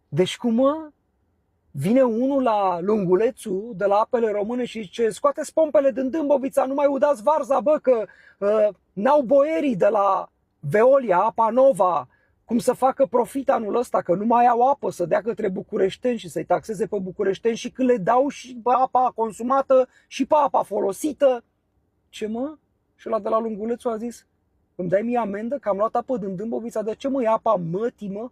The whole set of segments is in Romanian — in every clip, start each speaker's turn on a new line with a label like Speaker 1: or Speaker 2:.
Speaker 1: Deci cum mă? Vine unul la Lungulețul de la Apele Române și zice: scoateți pompele din Dâmbovița, nu mai udați varza, bă, că n-au boierii de la Veolia, Apa Nova, cum să facă profit anul ăsta, că nu mai au apă să dea către bucureșteni și să-i taxeze pe bucureșteni și că le dau și pe apa consumată și pe apa folosită. Ce mă? Și ăla de la Lungulețul a zis: îmi dai mie amendă că am luat apă din Dâmbovița? De ce mă e apa mătii, mă?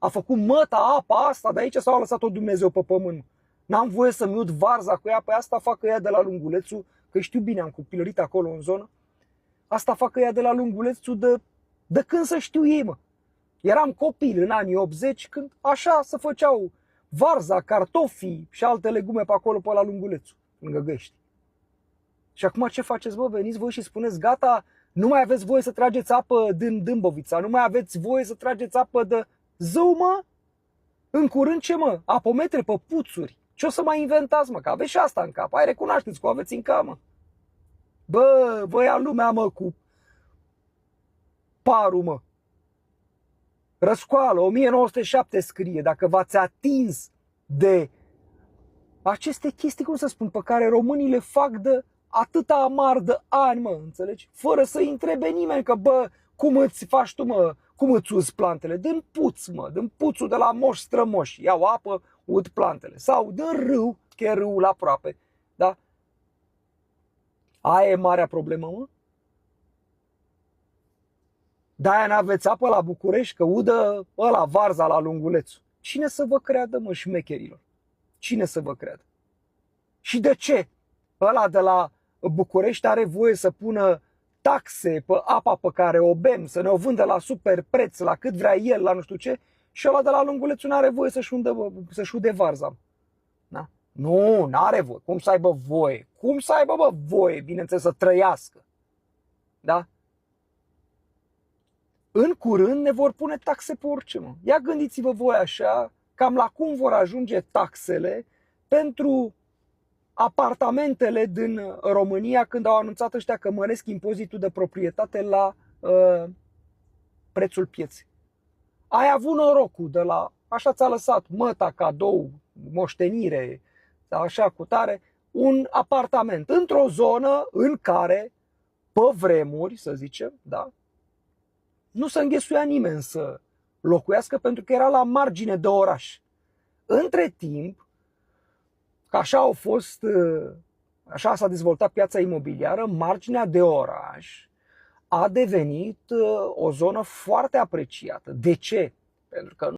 Speaker 1: A făcut măta apa asta de aici sau a lăsat-o Dumnezeu pe pământ? N-am voie să-mi ud varza cu ea, pe asta facă ea de la Lungulețul, că știu bine, am copilărit acolo în zonă. Asta facă ea de la Lungulețul de când să știu ei, mă. Eram copil în anii 80 când așa se făceau varza, cartofii și alte legume pe acolo, pe la Lungulețul, lângă Găiești. Și acum ce faceți, bă? Veniți voi și spuneți: gata, nu mai aveți voie să trageți apă din Dâmbovița, nu mai aveți voie să trageți apă de... Zău, mă? În curând ce, mă? Apometre pe puțuri. Ce o să mai inventați, mă? Că aveți și asta în cap. Hai, recunoașteți că o aveți în cap, mă. Bă, vă ia lumea, mă, cu parul, mă. Răscoală, 1907 scrie. Dacă v-ați atins de aceste chestii, cum să spun, pe care românii le fac de atâta amar de ani, mă, înțelegi? Fără să-i întrebe nimeni că, bă, cum îți faci tu, mă, cum îți uzi plantele? Din puț, mă, din puțul de la moși strămoși. Iau apă, ud plantele. Sau din râu, că e râul aproape, da? Aia e marea problemă, mă? De-aia n-aveți apă la București, că udă ăla varza la Lungulețul. Cine să vă creadă, mă, șmecherilor? Cine să vă creadă? Și de ce ăla de la București are voie să pună taxe pe apa pe care o bem, să ne o vândă la super preț, la cât vrea el, la nu știu ce, și ăla de la Lungulețul nu are voie să-și ude varza? Da? Nu, n-are voie. Cum să aibă voie? Cum să aibă, bă, voie, bineînțeles, să trăiască? Da? În curând ne vor pune taxe pe orice, mă. Ia gândiți-vă voi așa, cam la cum vor ajunge taxele pentru apartamentele din România când au anunțat ăștia că măresc impozitul de proprietate la prețul pieței. Ai avut norocul de la, așa ți-a lăsat măta, cadou, moștenire, așa cu tare, un apartament într-o zonă în care, pe vremuri, să zicem, da, nu se înghesuia nimeni să locuiască pentru că era la margine de oraș. Între timp, că așa au fost, așa s-a dezvoltat piața imobiliară, marginea de oraș a devenit o zonă foarte apreciată. De ce? Pentru că